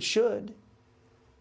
should.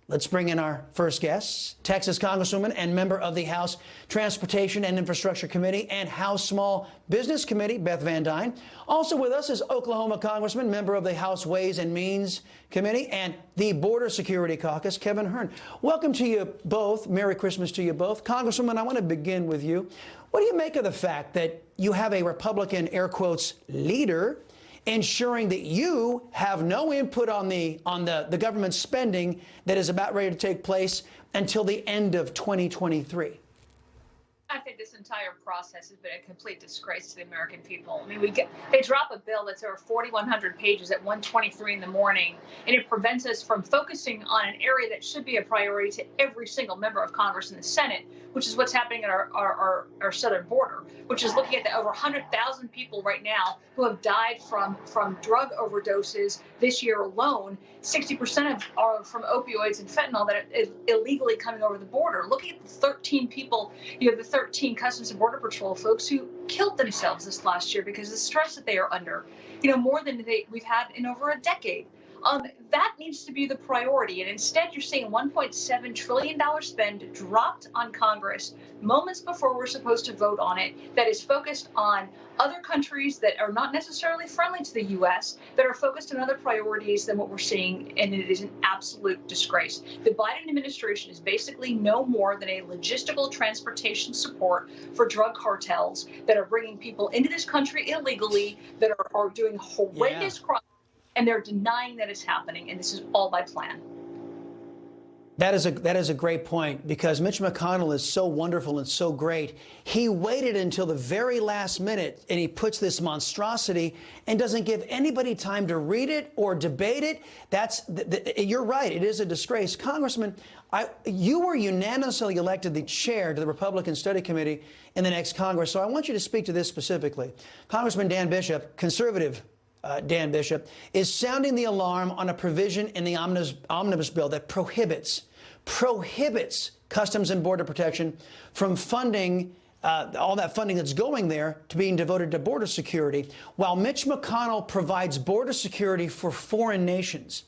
Let's bring in our first guests, Texas Congresswoman and member of the House Transportation and Infrastructure Committee and House Small Business Committee, Beth Van Duyne. Also with us is Oklahoma Congressman, member of the House Ways and Means Committee and the Border Security Caucus, Kevin Hern. Welcome to you both. Merry Christmas to you both. Congresswoman, I want to begin with you. What do you make of the fact that you have a Republican, air quotes, leader ensuring that you have no input on the government spending that is about ready to take place until the end of 2023? I think this entire process has been a complete disgrace to the American people. I mean, they drop a bill that's over 4,100 pages at 1:23 in the morning, and it prevents us from focusing on an area that should be a priority to every single member of Congress and the Senate, which is what's happening at our southern border, which is looking at the over 100,000 people right now who have died from drug overdoses this year alone. 60% are from opioids and fentanyl that are illegally coming over the border. Looking at the 13 people, the 13 Customs and Border Patrol folks who killed themselves this last year because of the stress that they are under, more than we've had in over a decade. That needs to be the priority. And instead, you're seeing $1.7 trillion spend dropped on Congress moments before we're supposed to vote on it, that is focused on other countries that are not necessarily friendly to the U.S., that are focused on other priorities than what we're seeing. And it is an absolute disgrace. The Biden administration is basically no more than a logistical transportation support for drug cartels that are bringing people into this country illegally, that are doing horrendous crimes. And they're denying that it's happening, and this is all by plan. That is a great point, because Mitch McConnell is so wonderful and so great. He waited until the very last minute, and he puts this monstrosity and doesn't give anybody time to read it or debate it. You're right. It is a disgrace. Congressman, you were unanimously elected the chair to the Republican Study Committee in the next Congress, so I want you to speak to this specifically. Congressman Dan Bishop, conservative Dan Bishop, is sounding the alarm on a provision in the omnibus bill that prohibits Customs and Border Protection from funding all that funding that's going there to being devoted to border security, while Mitch McConnell provides border security for foreign nations.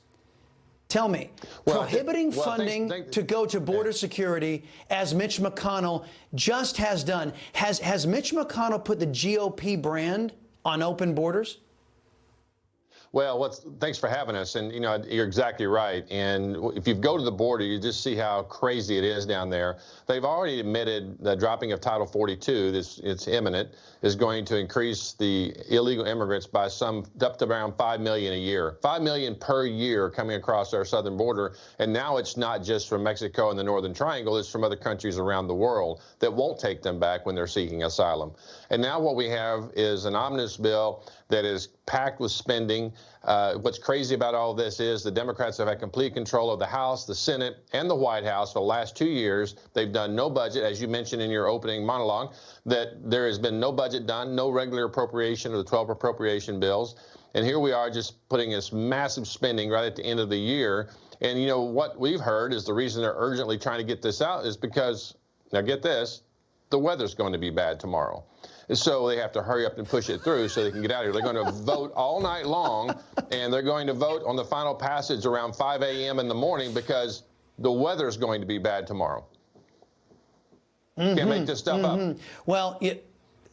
Tell me, prohibiting funding to go to border security, as Mitch McConnell just has done, has Mitch McConnell put the GOP brand on open borders? Well, thanks for having us. And, you're exactly right. And if you go to the border, you just see how crazy it is down there. They've already admitted the dropping of Title 42, it's imminent, is going to increase the illegal immigrants by up to around 5 million a year. 5 million per year coming across our southern border. And now it's not just from Mexico and the Northern Triangle, it's from other countries around the world that won't take them back when they're seeking asylum. And now what we have is an omnibus bill that is packed with spending. What's crazy about all this is the Democrats have had complete control of the House, the Senate, and the White House for the last 2 years. They've done no budget, as you mentioned in your opening monologue, that there has been no budget done, no regular appropriation of the 12 appropriation bills. And here we are just putting this massive spending right at the end of the year. And, what we've heard is the reason they're urgently trying to get this out is because, now get this, the weather's going to be bad tomorrow. So they have to hurry up and push it through so they can get out of here. They're going to vote all night long, and they're going to vote on the final passage around 5 a.m. in the morning because the weather's going to be bad tomorrow. Can't make this stuff up. Well,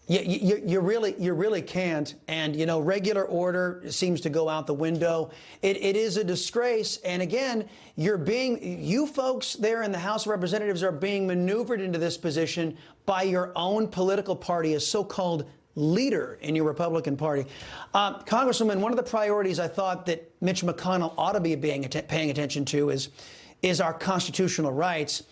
you really can't. And, regular order seems to go out the window. It is a disgrace. And again, you folks there in the House of Representatives are being maneuvered into this position by your own political party, a so-called leader in your Republican Party. Congresswoman, one of the priorities I thought that Mitch McConnell ought to be paying attention to is our constitutional rights,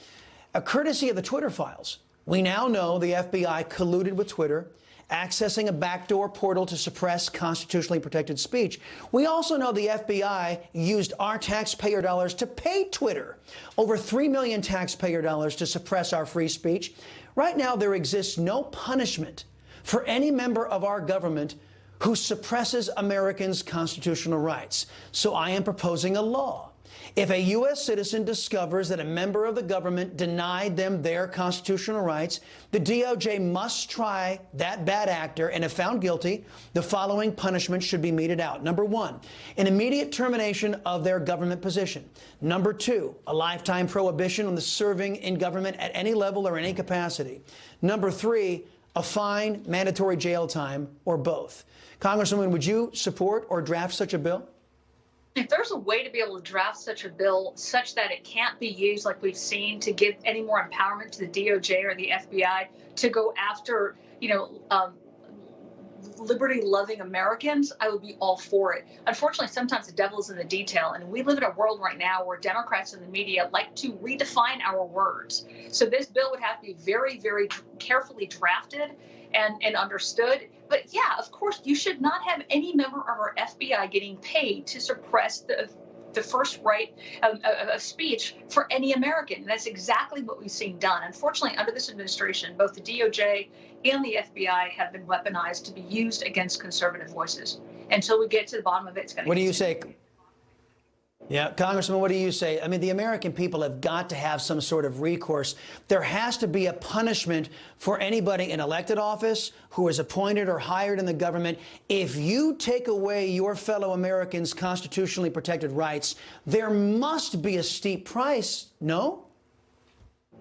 courtesy of the Twitter files. We now know the FBI colluded with Twitter, accessing a backdoor portal to suppress constitutionally protected speech. We also know the FBI used our taxpayer dollars to pay Twitter over $3 million taxpayer dollars to suppress our free speech. Right now, there exists no punishment for any member of our government who suppresses Americans' constitutional rights. So I am proposing a law If a U.S. citizen discovers that a member of the government denied them their constitutional rights, the DOJ must try that bad actor, and if found guilty, the following punishment should be meted out. Number one, an immediate termination of their government position. Number two, a lifetime prohibition on the serving in government at any level or any capacity. Number three, a fine, mandatory jail time, or both. Congresswoman, would you support or draft such a bill? If there's a way to be able to draft such a bill such that it can't be used like we've seen to give any more empowerment to the DOJ or the FBI to go after, liberty-loving Americans, I would be all for it. Unfortunately, sometimes the devil is in the detail, and we live in a world right now where Democrats and the media like to redefine our words. So this bill would have to be very, very carefully drafted and understood. But yeah, of course, you should not have any member of our FBI getting paid to suppress the first right of speech for any American. And that's exactly what we've seen done. Unfortunately, under this administration, both the DOJ and the FBI have been weaponized to be used against conservative voices. Until we get to the bottom of it, it's going to. What do you say? Yeah, Congressman, what do you say? I mean, the American people have got to have some sort of recourse. There has to be a punishment for anybody in elected office who is appointed or hired in the government. If you take away your fellow Americans' constitutionally protected rights, there must be a steep price, no?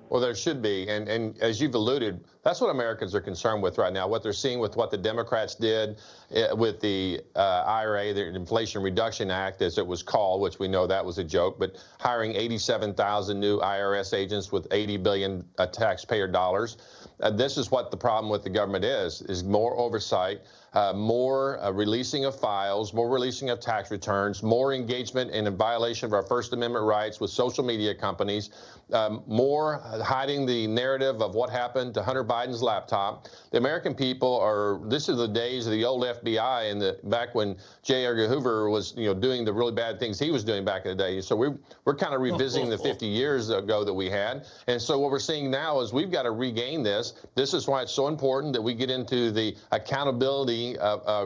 Well, there should be. And as you've alluded, that's what Americans are concerned with right now. What they're seeing with what the Democrats did with the IRA, the Inflation Reduction Act, as it was called, which we know that was a joke, but hiring 87,000 new IRS agents with $80 billion taxpayer dollars. This is what the problem with the government is more oversight, more releasing of files, more releasing of tax returns, more engagement in a violation of our First Amendment rights with social media companies, more hiding the narrative of what happened to Hunter Biden's laptop. The American people this is the days of the old FBI and back when J. Edgar Hoover was, doing the really bad things he was doing back in the day. So we're kind of revisiting the 50 years ago that we had. And so what we're seeing now is we've got to regain this. This is why it's so important that we get into the accountability,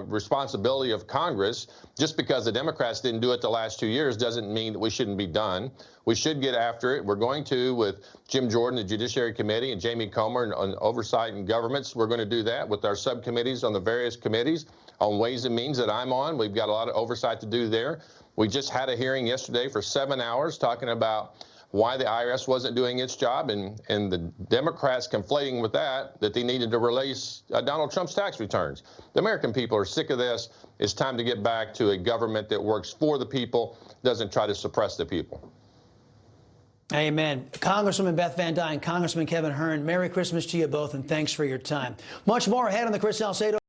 responsibility of Congress. Just because the Democrats didn't do it the last 2 years doesn't mean that we shouldn't be done. We should get after it. We're going to with Jim Jordan, the Judiciary Committee, and Jamie Comer on Oversight and Governments. We're going to do that with our subcommittees on the various committees on Ways and Means that I'm on. We've got a lot of oversight to do there. We just had a hearing yesterday for 7 hours talking about why the IRS wasn't doing its job, and the Democrats conflating with that they needed to release Donald Trump's tax returns. The American people are sick of this. It's time to get back to a government that works for the people, doesn't try to suppress the people. Amen. Congresswoman Beth Van Duyne, Congressman Kevin Hern, Merry Christmas to you both, and thanks for your time. Much more ahead on the Chris Salcedo